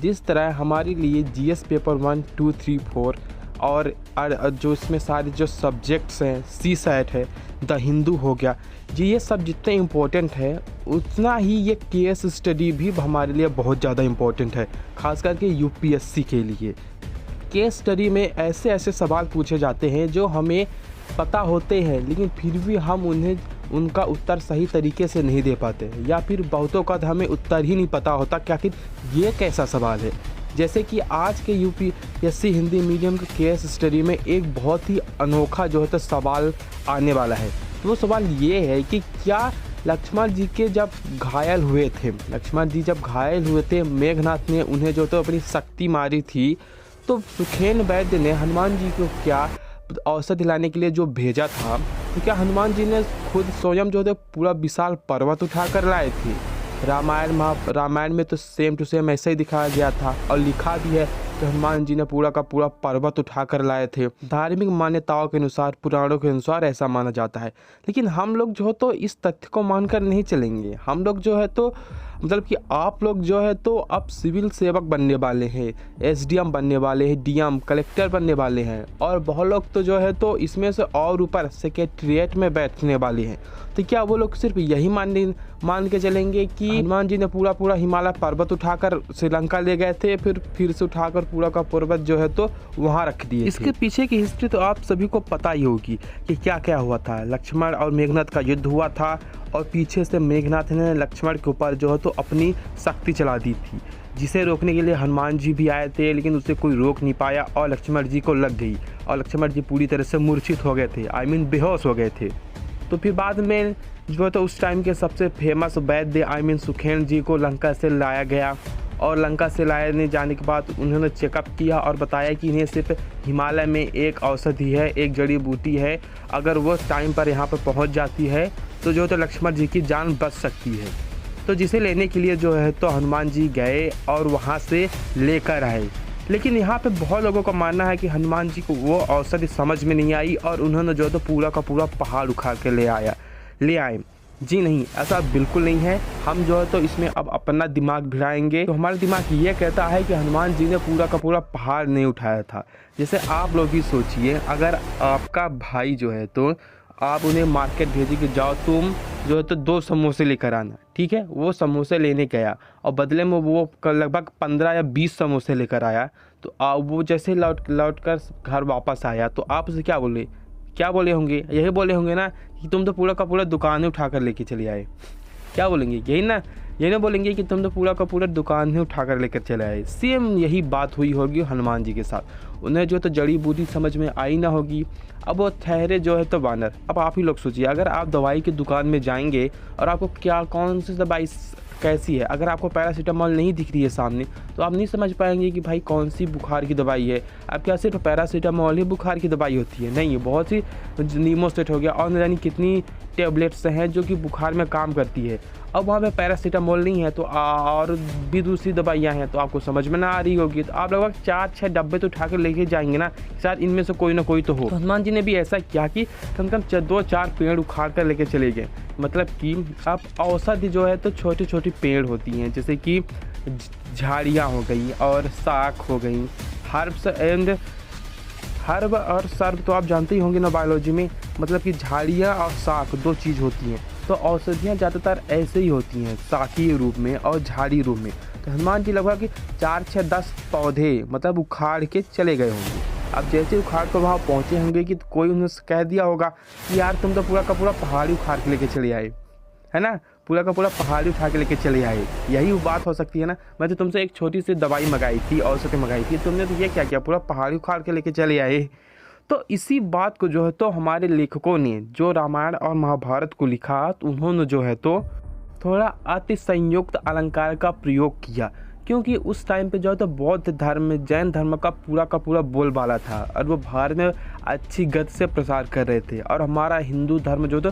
जिस तरह हमारे लिए जीएस पेपर 1, 2, 3, 4 और जो इसमें सारे जो सब्जेक्ट्स हैं, सीसैट है, द हिंदू हो गया, ये सब जितने इम्पोर्टेंट है उतना ही ये केस स्टडी भी हमारे लिए बहुत ज़्यादा इम्पोर्टेंट है, ख़ास करके यूपीएससी के लिए। केस स्टडी में ऐसे ऐसे सवाल पूछे जाते हैं जो हमें पता होते हैं लेकिन फिर भी हम उनका उत्तर सही तरीके से नहीं दे पाते, या फिर बहुतों का हमें उत्तर ही नहीं पता होता कि आखिर ये कैसा सवाल है। जैसे कि आज के यूपीएससी हिंदी मीडियम के केस स्टडी में एक बहुत ही अनोखा जो है तो सवाल आने वाला है। तो वो सवाल ये है कि क्या लक्ष्मण जी के जब घायल हुए थे, लक्ष्मण जी जब घायल हुए थे, मेघनाथ ने उन्हें जो तो अपनी शक्ति मारी थी, तो सुखेन वैद्य ने हनुमान जी को क्या औषधि लाने के लिए जो भेजा था, तो क्या हनुमान जी ने खुद स्वयं जो थे पूरा विशाल पर्वत उठा कर लाए थे? रामायण में तो सेम टू सेम ऐसे ही दिखाया गया था और लिखा भी है कि हनुमान जी ने पूरा का पूरा पर्वत उठा कर लाए थे। धार्मिक मान्यताओं के अनुसार, पुराणों के अनुसार ऐसा माना जाता है। लेकिन हम लोग जो है तो इस तथ्य को मानकर नहीं चलेंगे। हम लोग जो है तो मतलब कि आप लोग जो है तो अब सिविल सेवक बनने वाले हैं, एसडीएम बनने वाले हैं, डीएम कलेक्टर बनने वाले हैं, और बहुत लोग तो जो है तो इसमें से और ऊपर सेक्रेटरीट में बैठने वाले हैं। तो क्या वो लोग सिर्फ यही मान के चलेंगे कि हनुमान जी ने पूरा हिमालय पर्वत उठाकर श्रीलंका ले गए थे, फिर से उठाकर पूरा का पर्वत जो है तो वहाँ रख दिए? इसके पीछे की हिस्ट्री तो आप सभी को पता ही होगी कि क्या क्या हुआ था। लक्ष्मण और मेघनाथ का युद्ध हुआ था और पीछे से मेघनाथ ने लक्ष्मण के ऊपर जो है तो अपनी शक्ति चला दी थी, जिसे रोकने के लिए हनुमान जी भी आए थे, लेकिन उसे कोई रोक नहीं पाया और लक्ष्मण जी को लग गई और लक्ष्मण जी पूरी तरह से मूर्छित हो गए थे, बेहोश हो गए थे। तो फिर बाद में जो है तो उस टाइम के सबसे फेमस वैद्य सुखेन जी को लंका से लाया गया, और लंका से लाने जाने के बाद उन्होंने चेकअप किया और बताया कि इन्हें सिर्फ हिमालय में एक औषधि है, एक जड़ी बूटी है, अगर वो टाइम पर यहाँ पर पहुँच जाती है तो जो है तो लक्ष्मण जी की जान बच सकती है। तो जिसे लेने के लिए जो है तो हनुमान जी गए और वहाँ से लेकर आए। लेकिन यहाँ पे बहुत लोगों का मानना है कि हनुमान जी को वो औषधि समझ में नहीं आई और उन्होंने जो है तो पूरा का पूरा पहाड़ उखाड़ के ले आए। जी नहीं, ऐसा बिल्कुल नहीं है। हम जो है तो इसमें अब अपना दिमाग भिड़ाएंगे। तो हमारा दिमाग ये कहता है कि हनुमान जी ने पूरा का पूरा पहाड़ नहीं उठाया था। जैसे आप लोग ही सोचिए, अगर आपका भाई जो है तो आप उन्हें मार्केट भेजिए कि जाओ तुम जो है तो 2 समोसे लेकर आना, ठीक है। वो समोसे लेने गया और बदले में वो लगभग 15 या 20 समोसे लेकर आया। तो वो जैसे लौट कर घर वापस आया तो आप उसे क्या बोले होंगे? यही बोले होंगे ना कि तुम तो पूरा का पूरा दुकान ही उठा कर लेके चले आए। क्या बोलेंगे? यही ना बोलेंगे कि तुम तो पूरा का पूरा दुकान ही उठा कर लेकर चले आए। सेम यही बात हुई होगी हनुमान जी के साथ। उन्हें जो तो जड़ी बूटी समझ में आई ना होगी। अब वो ठहरे जो है तो वानर। अब आप ही लोग सोचिए, अगर आप दवाई की दुकान में जाएंगे और आपको कौन सी दवाई कैसी है, अगर आपको पैरासीटामॉल नहीं दिख रही है सामने, तो आप नहीं समझ पाएंगे कि भाई कौन सी बुखार की दवाई है। अब क्या सिर्फ पैरासीटामॉल ही बुखार की दवाई होती है? नहीं, बहुत सी नीमोस्टेट हो गया और न जानी कितनी टेबलेट्स हैं जो कि बुखार में काम करती है। अब वहाँ पे पैरासीटामॉल नहीं है तो और भी दूसरी दवाइयाँ हैं, तो आपको समझ में ना आ रही होगी। तो आप लगभग 4-6 डब्बे तो उठा कर लेके जाएंगे ना, शायद इनमें से कोई ना कोई तो हो। तो हनुमान जी ने भी ऐसा किया कि कम से कम 2-4 पेड़ उखाड़ कर लेके चले गए। मतलब कि अब औषधि जो है तो छोटी छोटी पेड़ होती हैं, जैसे कि झाड़ियाँ हो गई और शाख हो गई। हर्ब और सर्ब तो आप जानते ही होंगे ना बायोलॉजी में, मतलब कि झाड़ियाँ और शाख 2 चीज़ होती हैं। तो औषधियाँ ज़्यादातर ऐसे ही होती हैं, शाखीय रूप में और झाड़ी रूप में। तो हनुमान जी लगभग 4-6-10 पौधे मतलब उखाड़ के चले गए होंगे। अब जैसे उखाड़ कर वहाँ पहुँचे होंगे कि कोई उन्हें कह दिया होगा कि यार तुम तो पूरा का पूरा पहाड़ी उखाड़ के लेके चले आए, है ना, पूरा का पूरा पहाड़ी उठा के लेके चले आए। यही वो बात हो सकती है ना। मैं तो तुमसे एक छोटी सी दवाई मंगाई थी, औषधि मंगाई थी, तुमने तो ये क्या किया, पूरा पहाड़ी उखाड़ के लेके चले आए। तो इसी बात को जो है तो हमारे लेखकों ने जो रामायण और महाभारत को लिखा, तो उन्होंने जो है तो थोड़ा अति संयुक्त अलंकार का प्रयोग किया, क्योंकि उस टाइम पे जो है तो बौद्ध धर्म, जैन धर्म का पूरा बोलबाला था और वो भारत में अच्छी गति से प्रसार कर रहे थे, और हमारा हिंदू धर्म जो तो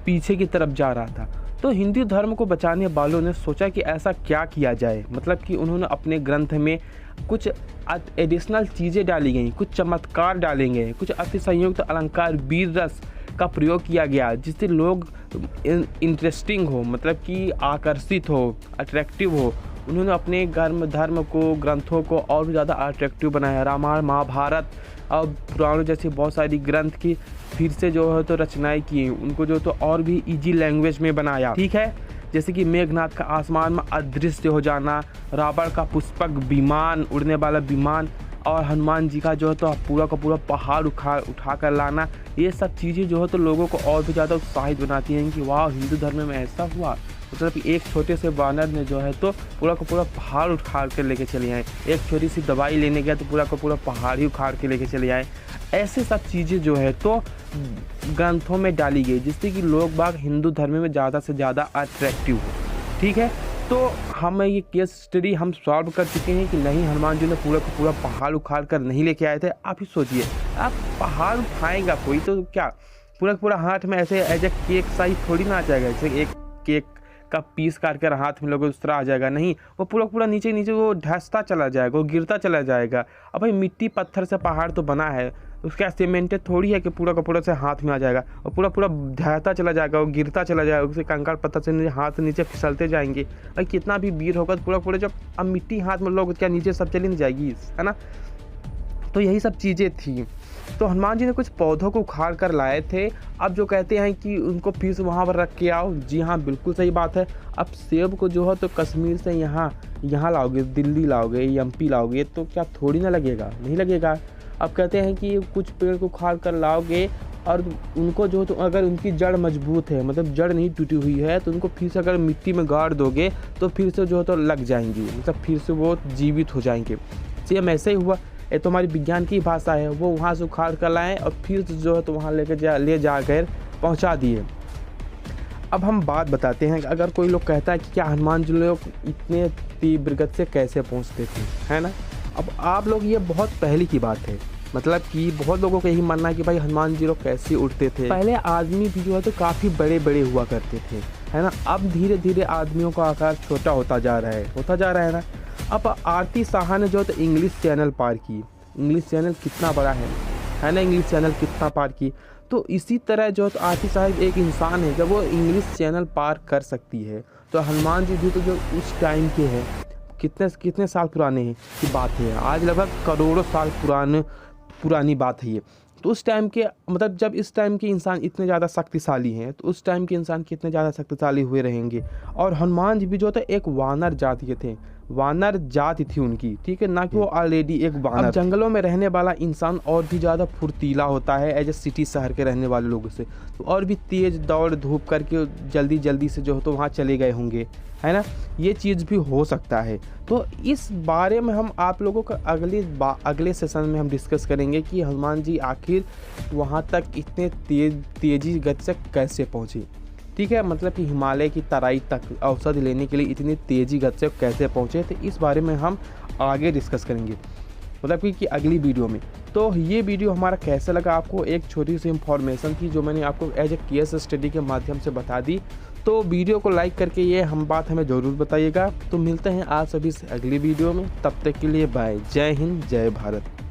पीछे की तरफ जा रहा था। तो हिंदू धर्म को बचाने वालों ने सोचा कि ऐसा क्या किया जाए, मतलब कि उन्होंने अपने ग्रंथ में कुछ एडिशनल चीज़ें डाली गई, कुछ चमत्कार डाले गए, कुछ अति संयुक्त अलंकार, वीर रस का प्रयोग किया गया, जिससे लोग इंटरेस्टिंग हो, मतलब कि आकर्षित हो, अट्रैक्टिव हो, उन्होंने अपने धर्म को, ग्रंथों को और भी ज़्यादा अट्रैक्टिव बनाया। रामायण, महाभारत और पुराणों जैसी बहुत सारी ग्रंथ की फिर से जो है तो रचनाएं की, उनको जो तो और भी इजी लैंग्वेज में बनाया। ठीक है, जैसे कि मेघनाथ का आसमान में अदृश्य हो जाना, रावण का पुष्पक विमान, उड़ने वाला विमान, और हनुमान जी का जो है तो पूरा का पूरा पहाड़ उठा कर लाना, ये सब चीज़ें जो है तो लोगों को और भी ज़्यादा उत्साहित बनाती हैं कि वाह, हिंदू धर्म में ऐसा हुआ। मतलब एक छोटे से वानर ने जो है तो पूरा का पूरा पहाड़ उखाड़ कर लेके चले आए। एक छोटी सी दवाई लेने गया तो पूरा का पूरा पहाड़ ही उखाड़ के लेके चले आए। ऐसे सब चीज़ें जो है तो ग्रंथों में डाली गई, जिससे कि लोग बाग हिंदू धर्म में ज़्यादा से ज़्यादा अट्रैक्टिव हो। ठीक है, तो हम ये केस स्टडी हम सॉल्व कर चुके हैं कि नहीं, हनुमान जी ने पूरा का पूरा पहाड़ उखाड़ कर नहीं लेके आए थे। आप ही सोचिए, आप पहाड़ उठाएगा कोई तो क्या पूरा का पूरा हाथ में ऐसे एज ए केक साइज थोड़ी ना आ जाएगा, जैसे एक केक का पीस काट कर हाथ में लोगे उस तरह आ जाएगा। नहीं, वो पूरा पूरा नीचे नीचे वो ढसता चला जाएगा, वो गिरता चला जाएगा। अब भाई मिट्टी पत्थर से पहाड़ तो बना है, उसका सीमेंटेड थोड़ी है कि पूरा का पूरा से हाथ में आ जाएगा, और पूरा पूरा ढहता चला जाएगा, वो गिरता चला जाएगा, उससे कंकड़ पत्थर से हाथ नीचे फिसलते जाएंगे। भाई कितना भी वीर होगा तो पूरा पूरा जब अब मिट्टी हाथ में लोग क्या नीचे सब चली नहीं जाएगी, है ना। तो यही सब चीज़ें थी। तो हनुमान जी ने कुछ पौधों को उखाड़ कर लाए थे। अब जो कहते हैं कि उनको फिर से वहाँ पर रख के आओ, जी हाँ, बिल्कुल सही बात है। अब सेब को जो है तो कश्मीर से यहाँ लाओगे, दिल्ली लाओगे, एमपी लाओगे तो क्या थोड़ी ना लगेगा, नहीं लगेगा। अब कहते हैं कि कुछ पेड़ को उखाड़ कर लाओगे और उनको जो तो अगर उनकी जड़ मजबूत है, मतलब जड़ नहीं टूटी हुई है, तो उनको फिर से अगर मिट्टी में गाड़ दोगे तो फिर से जो है तो लग जाएंगी, मतलब फिर से वो जीवित हो जाएंगे। सेम ऐसे ही हुआ, ये तो हमारी विज्ञान की भाषा है। वो वहाँ से उखाड़ कर लाएँ और फिर जो है तो वहाँ ले जाकर पहुँचा दिए। अब हम बात बताते हैं कि अगर कोई लोग कहता है कि क्या हनुमान जी लोग इतने तीव्र गति से कैसे पहुँचते थे, है ना। अब आप लोग, ये बहुत पहले की बात है, मतलब कि बहुत लोगों का यही मानना है कि भाई हनुमान जी लोग कैसे उड़ते थे। पहले आदमी भी जो है तो काफ़ी बड़े बड़े हुआ करते थे, है ना। अब धीरे धीरे आदमियों का आकार छोटा होता जा रहा है ना। अब आरती साहा ने जो है तो इंग्लिश चैनल पार की। इंग्लिश चैनल कितना बड़ा है ना, इंग्लिश चैनल कितना पार की। तो इसी तरह जो है तो आरती साहब एक इंसान है, जब वो इंग्लिश चैनल पार कर सकती है तो हनुमान जी भी तो जो उस टाइम के हैं, कितने साल पुराने हैं की बात है, आज लगभग करोड़ों साल पुरानी बात है ये। तो उस टाइम के, मतलब जब इस टाइम के इंसान इतने ज़्यादा शक्तिशाली हैं तो उस टाइम के इंसान कितने ज़्यादा शक्तिशाली हुए रहेंगे। और हनुमान जी भी जो था एक वानर जाति के थे, वानर जाति थी उनकी, ठीक है, ना कि वो ऑलरेडी एक वानर। अब जंगलों में रहने वाला इंसान और भी ज़्यादा फुर्तीला होता है एज ए सिटी शहर के रहने वाले लोगों से, तो और भी तेज़ दौड़ धूप करके जल्दी से जो है तो वहाँ चले गए होंगे, है ना। ये चीज़ भी हो सकता है। तो इस बारे में हम आप लोगों का अगले सेशन में हम डिस्कस करेंगे कि हनुमान जी आखिर वहाँ तक इतने तेज़ी गति से कैसे पहुँचे। ठीक है, मतलब कि हिमालय की तराई तक औषधि लेने के लिए इतनी तेज़ी गति से कैसे पहुँचे, तो इस बारे में हम आगे डिस्कस करेंगे, मतलब कि अगली वीडियो में। तो ये वीडियो हमारा कैसा लगा आपको, एक छोटी सी इंफॉर्मेशन थी जो मैंने आपको एज ए केस स्टडी के माध्यम से बता दी। तो वीडियो को लाइक करके ये बात हमें ज़रूर बताइएगा। तो मिलते हैं आप सभी से अगली वीडियो में, तब तक के लिए बाय। जय हिंद, जय भारत।